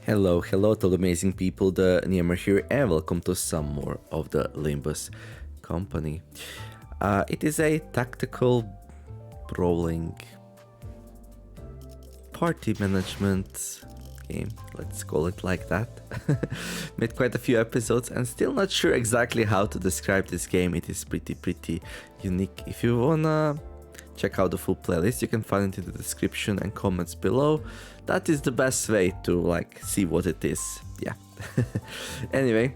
Hello to the amazing people, TheNeomare here, and welcome to some more of the Limbus company. It is a tactical brawling party management game, let's call it like that. Made quite a few episodes and still not sure exactly how to describe this game. It is pretty unique. If you wanna check out the full playlist, you can find it in the description and comments below. That is the best way to see what it is. Yeah. Anyway,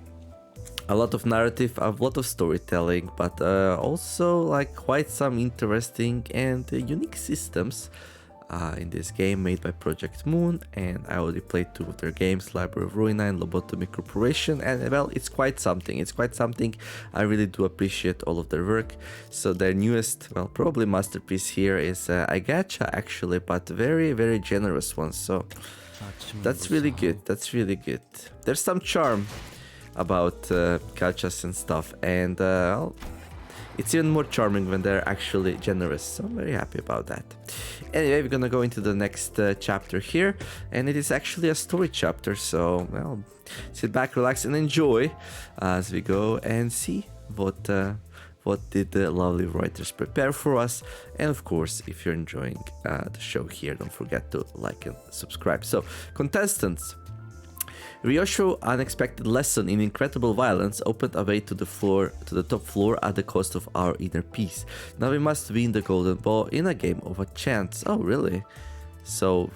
a lot of narrative, a lot of storytelling, but also quite some interesting and unique systems in this game made by Project Moon, and I already played 2 of their games, Library of Ruina and Lobotomy Corporation, and well, it's quite something. I really do appreciate all of their work. So their newest, well, probably masterpiece here is a Gatcha actually, but very generous one. So that's really good. There's some charm about gachas and stuff, and well, it's even more charming when they're actually generous, so I'm very happy about that. Anyway, we're gonna go into the next chapter here, and it is actually a story chapter, so, well, sit back, relax, and enjoy as we go and see what did the lovely writers prepare for us. And of course, if you're enjoying the show here, don't forget to like and subscribe. So, contestants. Ryosho's unexpected lesson in incredible violence opened a way to the top floor at the cost of our inner peace. Now we must win the golden ball in a game of a chance. Oh, really? So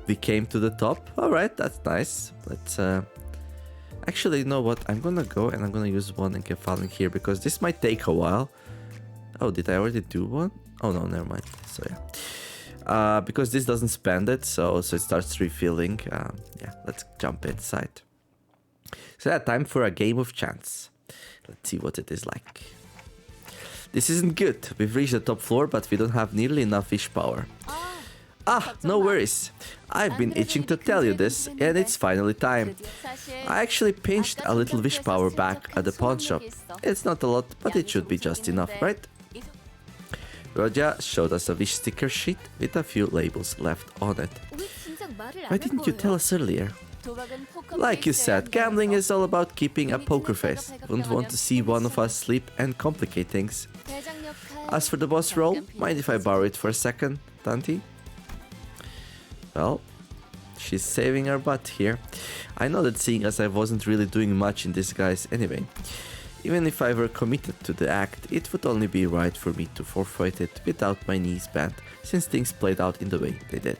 we came to the top. All right, that's nice. Let's actually, you know what? I'm gonna go and I'm gonna use one and falling here because this might take a while. Oh, did I already do one? Oh no, never mind. So yeah. Because this doesn't spend it, so it starts refilling. Yeah, let's jump inside. So yeah, time for a game of chance. Let's see what it is like. This isn't good. We've reached the top floor, but we don't have nearly enough wish power. No worries. I've been itching to tell you this, and it's finally time. I actually pinched a little wish power back at the pawn shop. It's not a lot, but it should be just enough, right? Roja showed us a wish sticker sheet with a few labels left on it. Why didn't you tell us earlier? Like you said, gambling is all about keeping a poker face. Wouldn't want to see one of us sleep and complicate things. As for the boss role, mind if I borrow it for a second, Tanti? Well, she's saving her butt here. I know that seeing as I wasn't really doing much in disguise anyway. Even if I were committed to the act, it would only be right for me to forfeit it without my knees bent, since things played out in the way they did.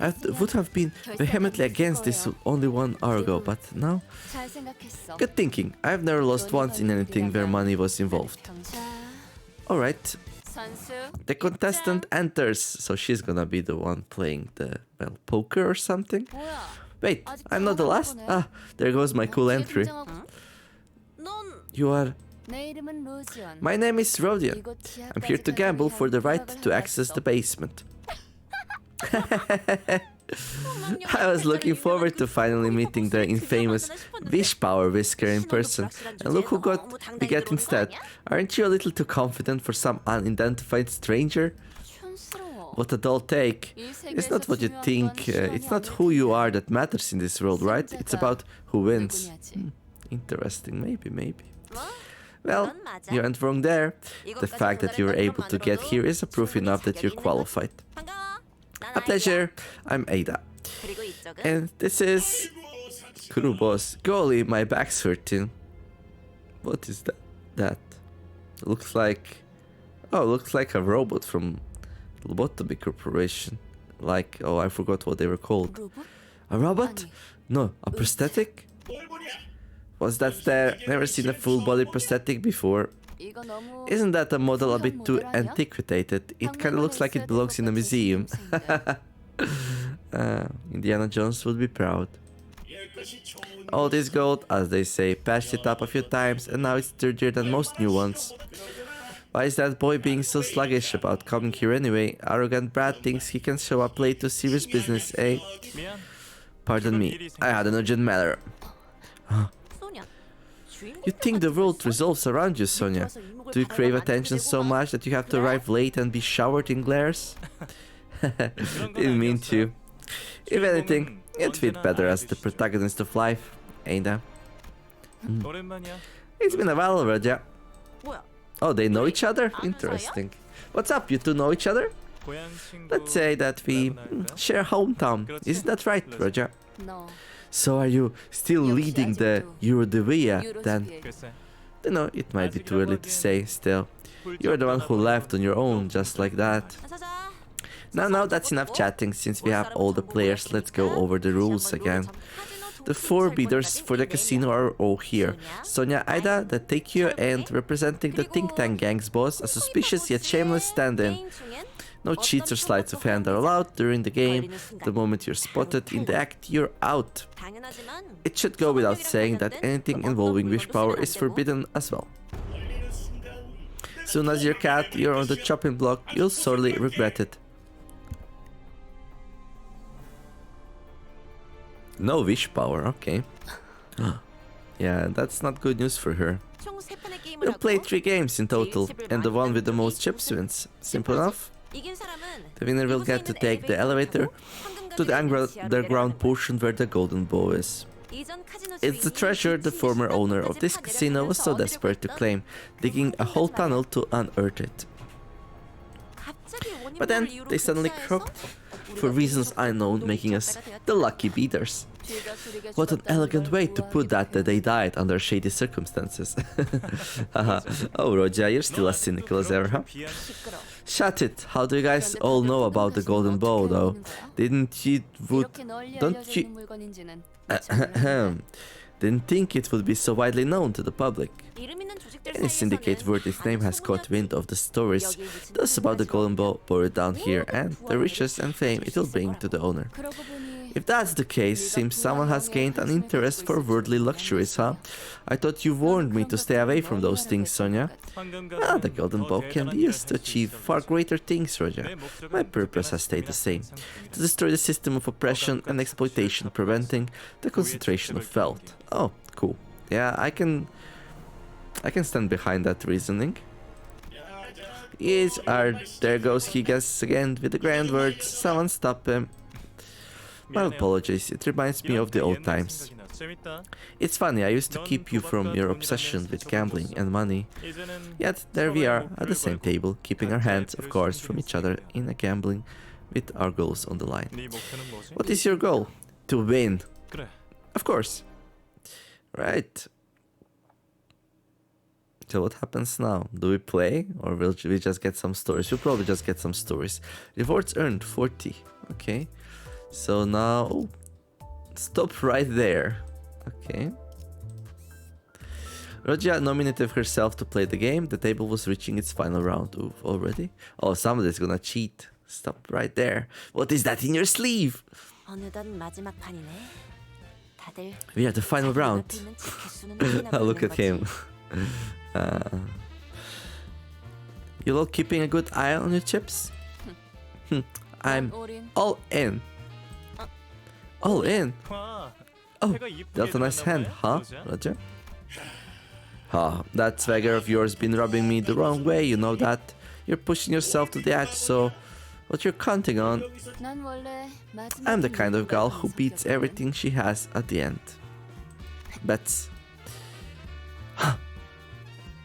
I would have been vehemently against this only 1 hour ago, but now... Good thinking. I've never lost once in anything where money was involved. Alright. The contestant enters, so she's gonna be the one playing the, well, poker or something? Wait, I'm not the last? There goes my cool entry. You are... My name is Rodion. I'm here to gamble for the right to access the basement. I was looking forward to finally meeting the infamous Wish Power Whisker in person. And look who we get instead. Aren't you a little too confident for some unidentified stranger? What a dull take. It's not what you think. It's not who you are that matters in this world, right? It's about who wins. Interesting. Maybe. Well, you aren't wrong there. The fact that you were able to get here is a proof enough that you're qualified. A pleasure. I'm Ada. And this is... Crew boss. Golly, my back's hurting. What is that? Looks like... Oh, looks like a robot from Lobotomy Corporation. Oh, I forgot what they were called. A robot? No, a prosthetic? What's that there? Never seen a full body prosthetic before. Isn't that a model a bit too antiquated? It kinda looks like it belongs in a museum. Indiana Jones would be proud. All this gold, as they say, patched it up a few times and now it's sturdier than most new ones. Why is that boy being so sluggish about coming here anyway? Arrogant brat thinks he can show up late to serious business, eh? Pardon me, I had an urgent matter. You think the world revolves around you, Sonia? Do you crave attention so much that you have to arrive late and be showered in glares? Didn't mean to. If anything, it fit better as the protagonist of life, ain't it? It's been a while, Raja. Oh, they know each other? Interesting. What's up, you two know each other? Let's say that we share hometown. Isn't that right, Raja? So are you still leading the Eurodivia then? You know, it might be too early to say still. You're the one who left on your own, just like that. Now that's enough chatting. Since we have all the players, let's go over the rules again. The 4 bidders for the casino are all here. Sonia, Aida, the Teikyo, and representing the think tank gang's boss, a suspicious yet shameless stand-in. No cheats or sleights of hand are allowed during the game. The moment you're spotted in the act, you're out. It should go without saying that anything involving wish power is forbidden as well. Soon as you're on the chopping block, you'll sorely regret it. No wish power, okay. Yeah, that's not good news for her. We'll play 3 games in total, and the one with the most chips wins. Simple enough. The winner will get to take the elevator to the underground portion where the golden bow is. It's the treasure the former owner of this casino was so desperate to claim, digging a whole tunnel to unearth it. But then they suddenly croaked, for reasons unknown, making us the lucky beaters. What an elegant way to put that they died under shady circumstances. Oh, Roja, you're still as cynical as ever, huh? Shut it. How do you guys all know about the golden bow, though? Don't you didn't think it would be so widely known to the public. Any syndicate worth its name has caught wind of the stories thus about the golden bow buried down here and the riches and fame it will bring to the owner. If that's the case, seems someone has gained an interest for worldly luxuries, huh? I thought you warned me to stay away from those things, Sonia. Ah, the golden bow can be used to achieve far greater things, Roger. My purpose has stayed the same. To destroy the system of oppression and exploitation, preventing the concentration of wealth. Oh, cool. Yeah, I can stand behind that reasoning. Yes, there goes Higas again with the grand words. Someone stop him. My apologies, it reminds me of the old times. It's funny, I used to keep you from your obsession with gambling and money. Yet there we are at the same table, keeping our hands, of course, from each other in a gambling with our goals on the line. What is your goal? To win. Of course. Right. So what happens now? Do we play or will we just get some stories? We'll probably just get some stories. Rewards earned 40. Okay. So now stop right there. Okay. Roja nominated herself to play the game. The table was reaching its final round. Ooh, already? Oh, somebody's gonna cheat. Stop right there. What is that in your sleeve? We are the final round. Look at him. You all keeping a good eye on your chips? I'm all in. All in? Oh, that's a nice hand, huh, Roger? That swagger of yours been rubbing me the wrong way, you know that. You're pushing yourself to the edge, so what you're counting on? I'm the kind of gal who beats everything she has at the end. Bets.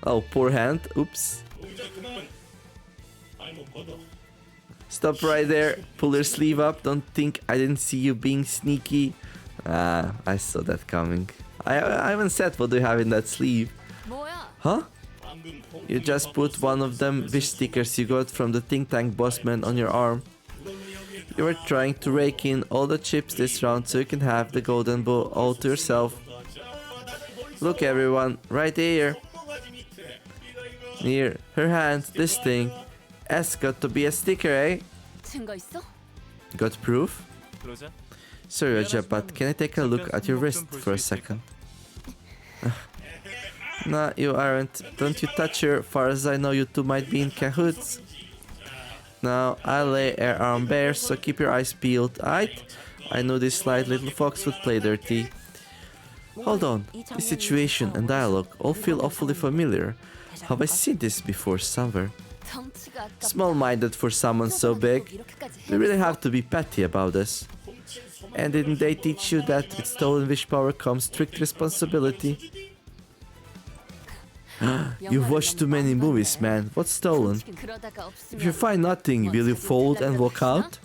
Oh, poor hand. Oops. Stop right there. Pull your sleeve up. Don't think I didn't see you being sneaky. I saw that coming. I haven't said what do you have in that sleeve. Huh? You just put one of them wish stickers you got from the think tank bossman on your arm. You were trying to rake in all the chips this round so you can have the golden bow all to yourself. Look everyone, right here. Near her hand, this thing has got to be a sticker, eh? Got proof? Sorry, Roger, but can I take a look at your wrist for a second? Nah, you aren't. Don't you touch her. Far as I know, you two might be in cahoots. Now, I'll lay our arm bare, so keep your eyes peeled, aight? I know this slight little fox would play dirty. Hold on, this situation and dialogue all feel awfully familiar. Have I seen this before somewhere? Small-minded for someone so big. We really have to be petty about this. And didn't they teach you that with stolen wish power comes strict responsibility? You've watched too many movies, man. What's stolen? If you find nothing, will you fold and walk out?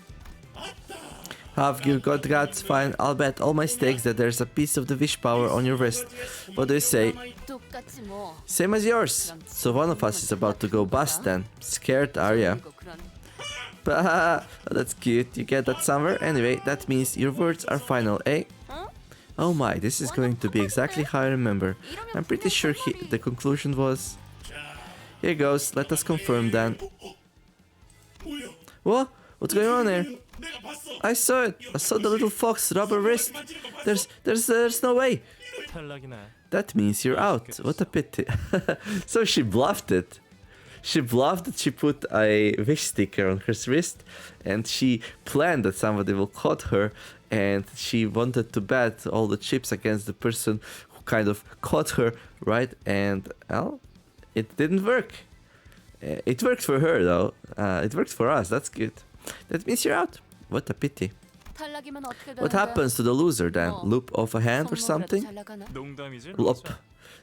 Have you got guts? Fine, I'll bet all my stakes that there's a piece of the wish power on your wrist. What do you say? Same as yours. So one of us is about to go bust then. Scared, are ya? Bah, that's cute. You get that somewhere? Anyway, that means your words are final, eh? Oh my, this is going to be exactly how I remember. I'm pretty sure the conclusion was... Here goes, let us confirm then. What? What's going on here? I saw it. I saw the little fox rub her wrist. There's no way. That means you're out. What a pity. So she bluffed it. She bluffed that she put a wish sticker on her wrist, and she planned that somebody will caught her, and she wanted to bet all the chips against the person who kind of caught her, right? And well, it didn't work. It worked for her though. It worked for us. That's good. That means you're out. What a pity. What happens to the loser then? Loop of a hand or something? Lop.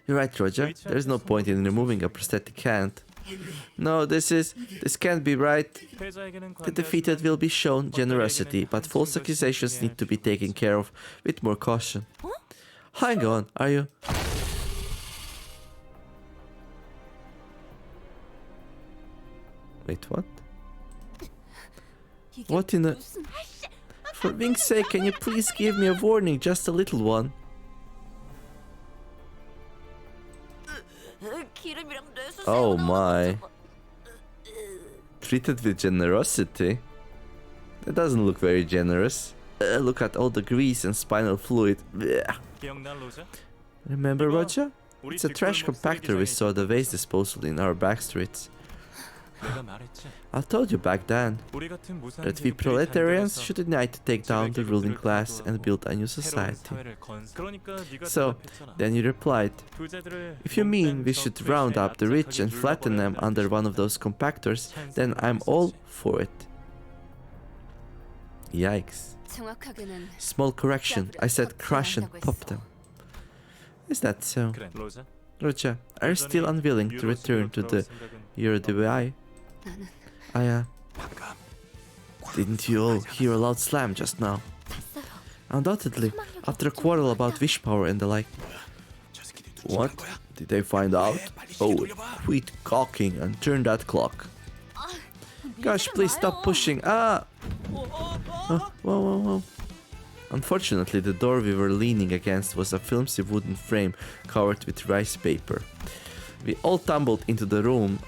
You're right, Roger. There's no point in removing a prosthetic hand. No, this can't be right. The defeated will be shown generosity, but false accusations need to be taken care of with more caution. Hang on, are you? Wait, what? What in the... For being's sake, can you please give me a warning, just a little one? Oh my. Treated with generosity? That doesn't look very generous. Look at all the grease and spinal fluid. Blech. Remember, Roger? It's a trash compactor we saw at the waste disposal in our back streets. I told you back then that we proletarians should unite to take down the ruling class and build a new society. So, then you replied, if you mean we should round up the rich and flatten them under one of those compactors, then I'm all for it. Yikes. Small correction, I said crush and pop them. Is that so? Roger, are you still unwilling to return to your DIY? Didn't you all hear a loud slam just now? Undoubtedly, after a quarrel about wish power and the like. What? Did they find out? Oh, quit gawking and turn that clock. Gosh, please stop pushing. Ah! Whoa. Unfortunately, the door we were leaning against was a flimsy wooden frame covered with rice paper. We all tumbled into the room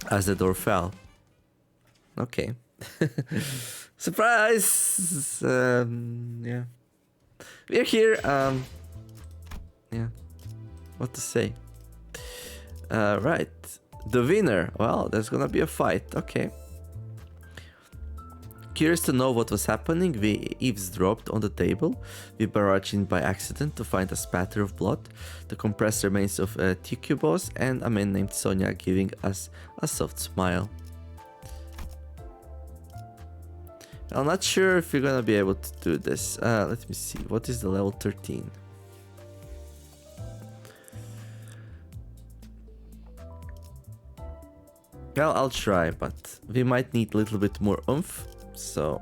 as the door fell. Okay. Surprise! Yeah. We're here. Yeah. What to say? Right. The winner. Well, there's gonna be a fight. Okay. Curious to know what was happening, we eavesdropped on the table. We barraged in by accident to find a spatter of blood, the compressed remains of E.G.O boss, and a man named Sonia giving us a soft smile. I'm not sure if you're gonna be able to do this. Let me see. What is the level 13? Well, I'll try, but we might need a little bit more oomph. So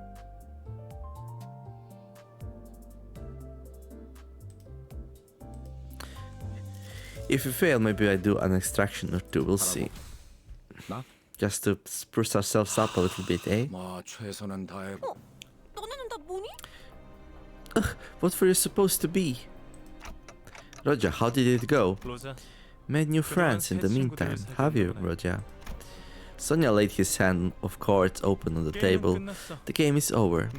if we fail, maybe I do an extraction or two, we'll see. Just to spruce ourselves up a little bit, eh? Ugh, what were you supposed to be? Roger, how did it go? Made new friends in the meantime, have you, Roger? Sonia laid his hand of cards open on the table. The game is over.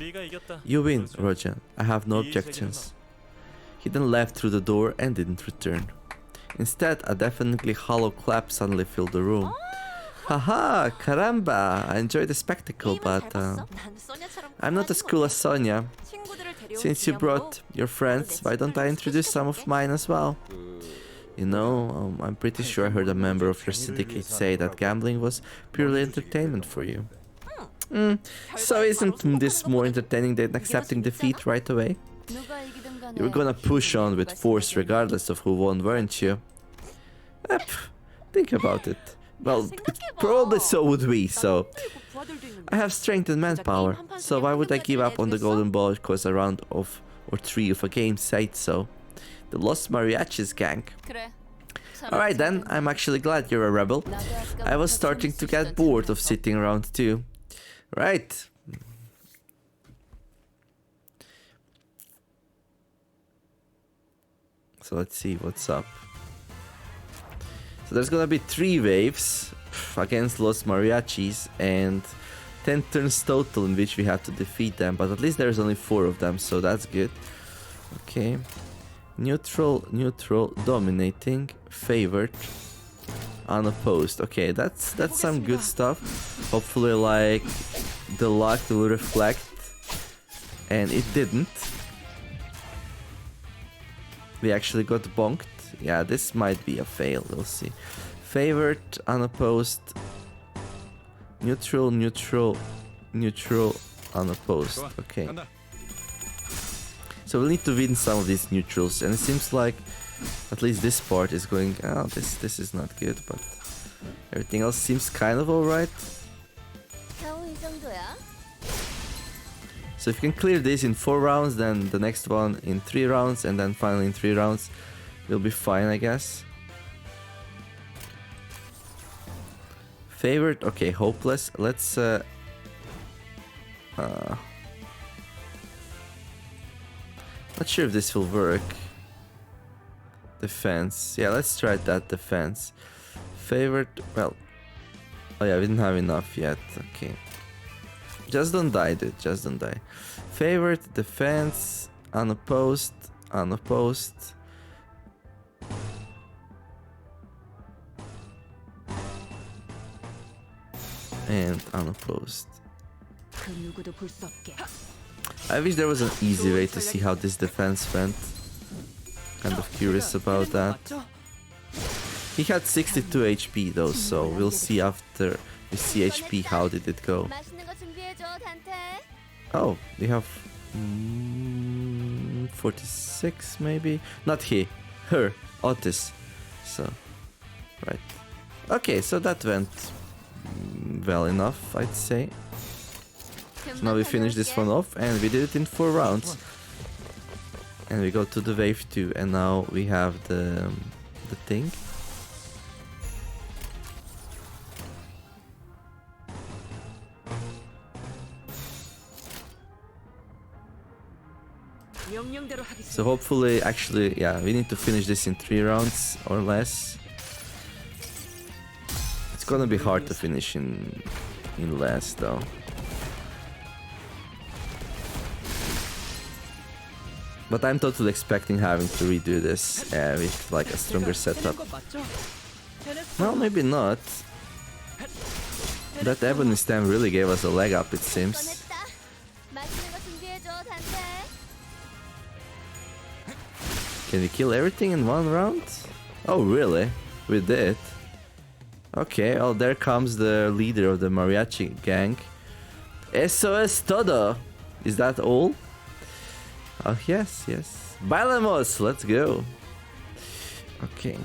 You win, Roger. I have no objections. He then left through the door and didn't return. Instead, a deafeningly hollow clap suddenly filled the room. Haha, caramba! I enjoy the spectacle, but I'm not as cool as Sonia. Since you brought your friends, why don't I introduce some of mine as well? You know, I'm pretty sure I heard a member of your syndicate say that gambling was purely entertainment for you. So isn't this more entertaining than accepting defeat right away? You were gonna push on with force regardless of who won, weren't you? Think about it. Well, probably so would we, so... I have strength and manpower, so why would I give up on the golden ball because a round of or 3 of a game said so? The Lost Mariachis gang. Alright then, I'm actually glad you're a rebel. I was starting to get bored of sitting around too. Right. So let's see what's up. So there's gonna be 3 waves against Los Mariachis and 10 turns total in which we have to defeat them, but at least there's only 4 of them, so that's good. Okay. Neutral, neutral, dominating, favored, unopposed. Okay, that's some good stuff. Hopefully, like, the luck will reflect, and it didn't. We actually got bonked. Yeah, this might be a fail, we'll see. Favored, unopposed, neutral, neutral, neutral, unopposed. Okay. So we'll need to win some of these neutrals, and it seems like at least this part is going... Oh, this is not good, but everything else seems kind of alright. So if you can clear this in 4 rounds, then the next one in 3 rounds, and then finally in 3 rounds, we'll be fine, I guess. Favored, okay, hopeless. Let's not sure if this will work. Defense, yeah, let's try that defense. Favored, well, oh yeah, we didn't have enough yet. Okay, just don't die, dude, just don't die. Favored, defense, unopposed, unopposed. And unopposed. I wish there was an easy way to see how this defense went. Kind of curious about that. He had 62 HP though, so we'll see after we see HP how did it go. Oh, we have 46 maybe? Not he, her, Otis. So, right. Okay, so that went well enough, I'd say. So now we finish this one off, and we did it in 4 rounds. And we go to the wave 2, and now we have the thing. So hopefully, actually, yeah, we need to finish this in 3 rounds or less. It's gonna be hard to finish in less though. But I'm totally expecting having to redo this with like a stronger setup. Well, maybe not. That ebony stem really gave us a leg up, it seems. Can we kill everything in 1 round? Oh really? We did. Okay, oh, there comes the leader of the mariachi gang. SOS todo! Is that all? Oh, yes, yes. Bailamos! Let's go! Okay.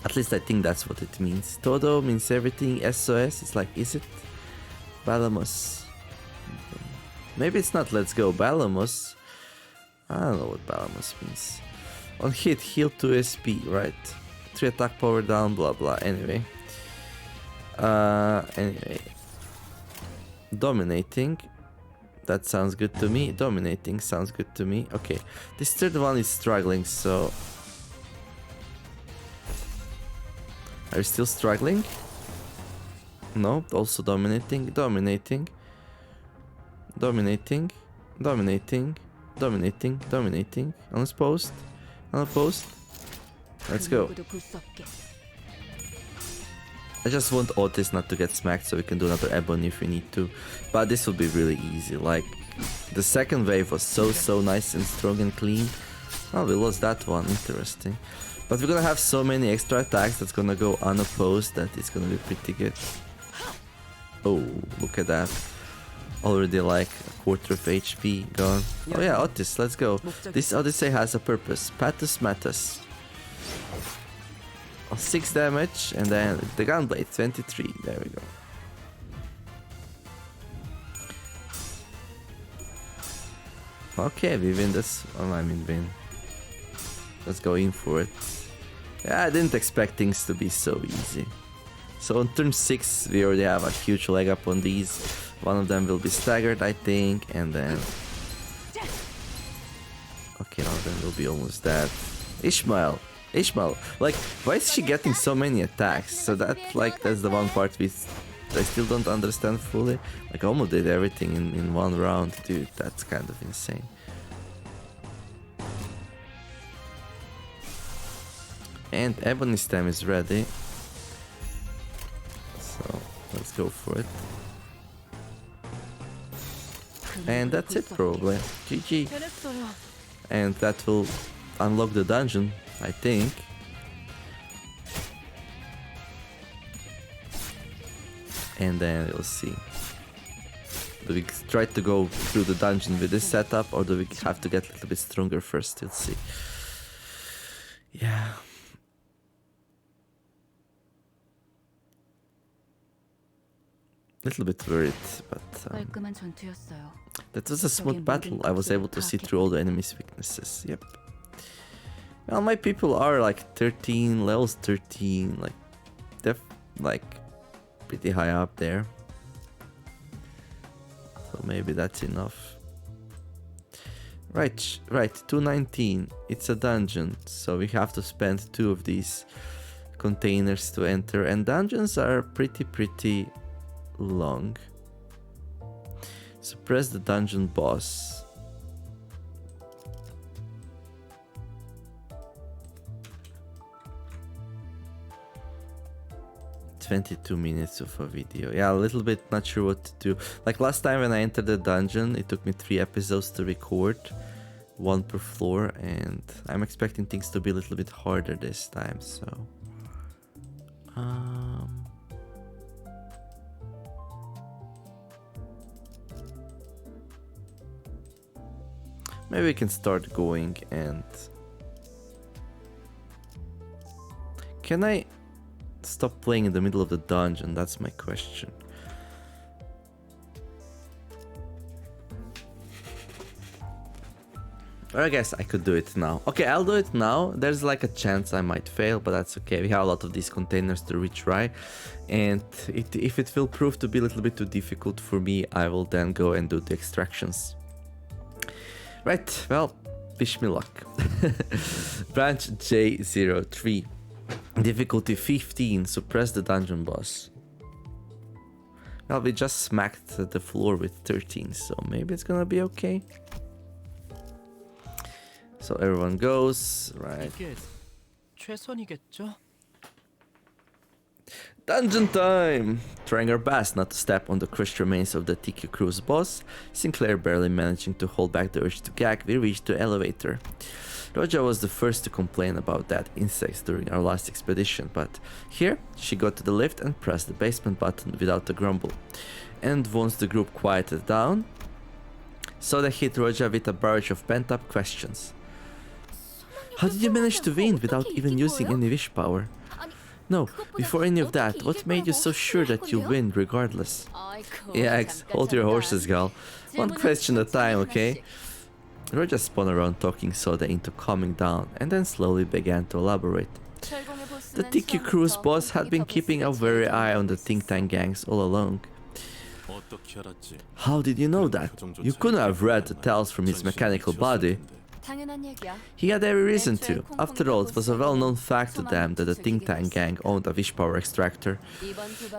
At least I think that's what it means. Todo means everything. SOS is like, is it? Bailamos. Okay. Maybe it's not let's go. Bailamos. I don't know what Bailamos means. On hit, heal 2 SP, right? 3 attack power down, blah blah. Anyway. Anyway. Dominating. That sounds good to me. Dominating sounds good to me. Okay. This third one is struggling, so... Are you still struggling? No, also dominating. Dominating. Dominating. Dominating. Dominating. Dominating. Unopposed. Unopposed. Let's go. I just want Otis not to get smacked so we can do another Ebony if we need to. But this will be really easy. Like, the second wave was so nice and strong and clean. Oh, we lost that one. Interesting. But we're gonna have so many extra attacks that's gonna go unopposed that it's gonna be pretty good. Oh, look at that. Already like a quarter of HP gone. Oh yeah, Otis, let's go. This Odyssey has a purpose. Patus Matus. 6 damage, and then the Gunblade, 23. There we go. Okay, we win this. Oh, I mean win. Let's go in for it. Yeah, I didn't expect things to be so easy. So on turn 6, we already have a huge leg up on these. One of them will be staggered, I think, and then... Okay, one of them will be almost dead. Ishmael! Like, why is she getting so many attacks? So that's the one part I still don't understand fully. Like, I almost did everything in one round, dude. That's kind of insane. And Ebony Stem is ready. So, let's go for it. And that's it, probably. GG. And that will unlock the dungeon, I think. And then we'll see. Do we try to go through the dungeon with this setup, or do we have to get a little bit stronger first? We'll see. Yeah. Little bit worried, but that was a smooth battle. I was able to see through all the enemy's weaknesses. Yep. Well, my people are like 13, levels 13, like pretty high up there. So maybe that's enough. Right, 219. It's a dungeon, so we have to spend 2 of these containers to enter, and dungeons are pretty long. Suppress the dungeon boss. "22 minutes of a video." Yeah, a little bit not sure what to do. Like last time when I entered the dungeon, it took me 3 episodes to record, 1 per floor, and I'm expecting things to be a little bit harder this time, so... Maybe we can start going and... Can I stop playing in the middle of the dungeon? That's my question. Or I guess I could do it now. Okay, I'll do it now. There's like a chance I might fail, but that's okay. We have a lot of these containers to retry. And if it will prove to be a little bit too difficult for me, I will then go and do the extractions. Right, well, wish me luck. Branch J03. Difficulty 15, suppress the dungeon boss. Well, we just smacked the floor with 13, so maybe it's gonna be okay. So everyone goes, right. Dungeon time! Trying our best not to step on the crushed remains of the TQ Crew's boss, Sinclair barely managing to hold back the urge to gag, we reached the elevator. Roja was the first to complain about dead insects during our last expedition, but here she got to the lift and pressed the basement button without a grumble. And once the group quieted down, Soda hit Roja with a barrage of pent-up questions. How did you manage to win without even using any wish power? No, before any of that, what made you so sure that you'll win regardless? Yeah, hold your horses, gal. One question at a time, okay? Roja spun around, talking Soda into calming down, and then slowly began to elaborate. The TQ Crew's boss had been keeping a wary eye on the think tank gangs all along. How did you know that? You couldn't have read the tells from his mechanical body. He had every reason to. After all, it was a well-known fact to them that the think tank gang owned a wish power extractor.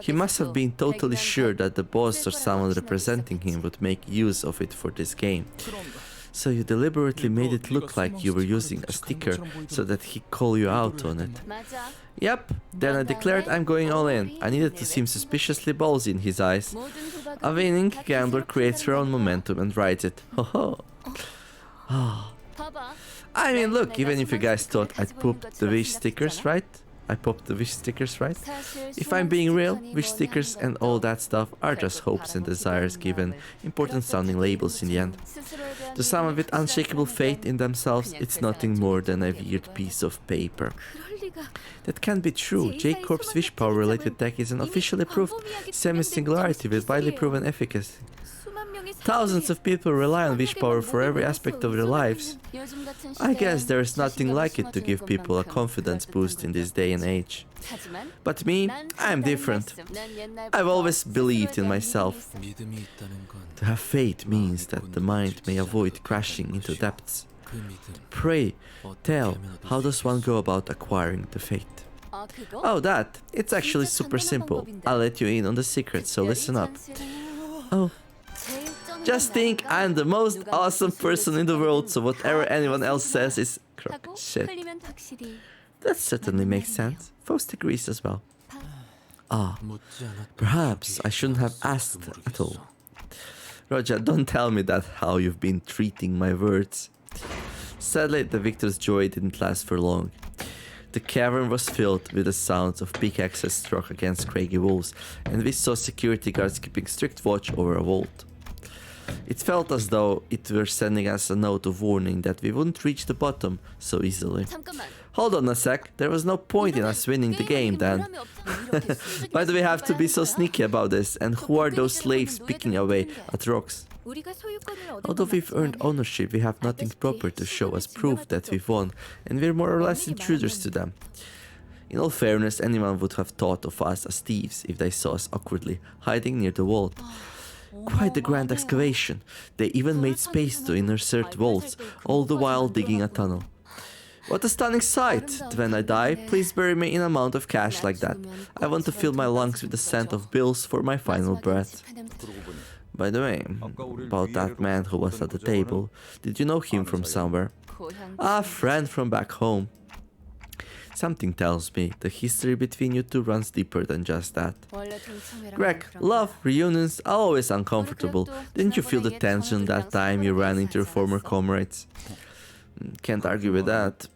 He must have been totally sure that the boss or someone representing him would make use of it for this game. So you deliberately made it look like you were using a sticker so that he'd call you out on it. Yep, then I declared I'm going all in. I needed to seem suspiciously ballsy in his eyes. A winning gambler creates her own momentum and rides it. Ho ho. I mean, look, even if you guys thought I'd pooped the wish stickers, right? I popped the wish stickers, right? If I'm being real, wish stickers and all that stuff are just hopes and desires given important sounding labels in the end. To some with unshakable faith in themselves, it's nothing more than a weird piece of paper. That can't be true. J-Corp's wish power related tech is an officially approved semi-singularity with widely proven efficacy. Thousands of people rely on wish power for every aspect of their lives. I guess there is nothing like it to give people a confidence boost in this day and age. But me, I am different. I've always believed in myself. To have faith means that the mind may avoid crashing into depths. Pray, tell, how does one go about acquiring the faith? Oh, that. It's actually super simple. I'll let you in on the secret, so listen up. Oh. Just think I'm the most awesome person in the world, so whatever anyone else says is crock shit. That certainly makes sense. Faust agrees as well. Ah, perhaps I shouldn't have asked at all. Roger, don't tell me that how you've been treating my words. Sadly, the victor's joy didn't last for long. The cavern was filled with the sounds of pickaxes struck against craggy walls, and we saw security guards keeping strict watch over a vault. It felt as though it were sending us a note of warning that we wouldn't reach the bottom so easily. Hold on a sec, there was no point in us winning the game then. Why do we have to be so sneaky about this, and who are those slaves picking away at rocks? Although we've earned ownership, we have nothing proper to show as proof that we've won, and we're more or less intruders to them. In all fairness, anyone would have thought of us as thieves if they saw us awkwardly hiding near the vault. Quite the grand excavation. They even made space to insert vaults, all the while digging a tunnel. What a stunning sight! When I die, please bury me in an amount of cash like that. I want to fill my lungs with the scent of bills for my final breath. By the way, about that man who was at the table, did you know him from somewhere? A friend from back home. Something tells me the history between you two runs deeper than just that. Greg, love, reunions are always uncomfortable. Didn't you feel the tension that time you ran into your former comrades? Can't argue with that.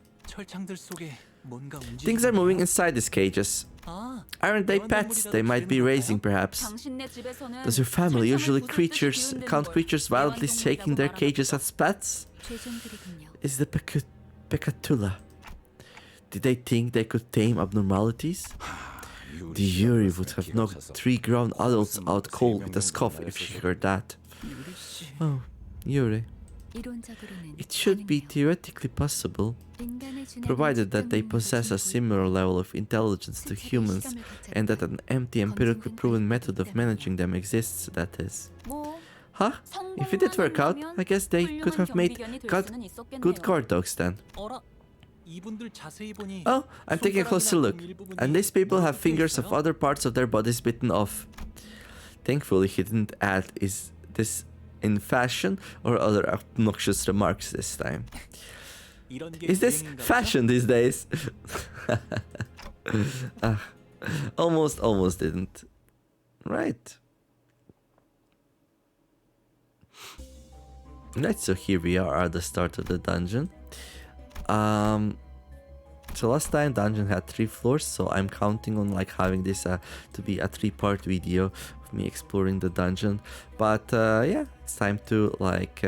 Things are moving inside these cages. Aren't they pets they might be raising, perhaps? Does your family usually count creatures violently shaking their cages as pets? Is the Pecatula? Did they think they could tame abnormalities? The Yuri would have knocked 3 grown adults out cold with a scoff if she heard that. Oh, Yuri. It should be theoretically possible, provided that they possess a similar level of intelligence to humans and that an empty empirically proven method of managing them exists, that is. Huh? If it did work out, I guess they could have made good guard dogs then. Oh, I'm taking a closer look, and these people have fingers of other parts of their bodies bitten off. Thankfully he didn't add "is this in fashion" or other obnoxious remarks this time. Is this fashion these days? Almost didn't. Right. Right, so here we are at the start of the dungeon. So last time dungeon had 3 floors, so I'm counting on like having this to be a 3-part video of me exploring the dungeon. But yeah, it's time to like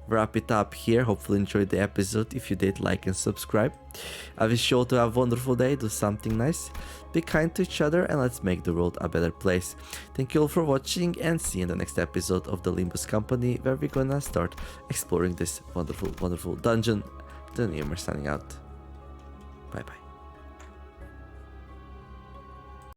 wrap it up here. Hopefully enjoyed the episode. If you did, like and subscribe. I wish you all to have a wonderful day, do something nice, be kind to each other, and let's make the world a better place. Thank you all for watching, and see you in the next episode of the Limbus Company, where we're gonna start exploring this wonderful dungeon. TheNeomare signing out. Bye bye.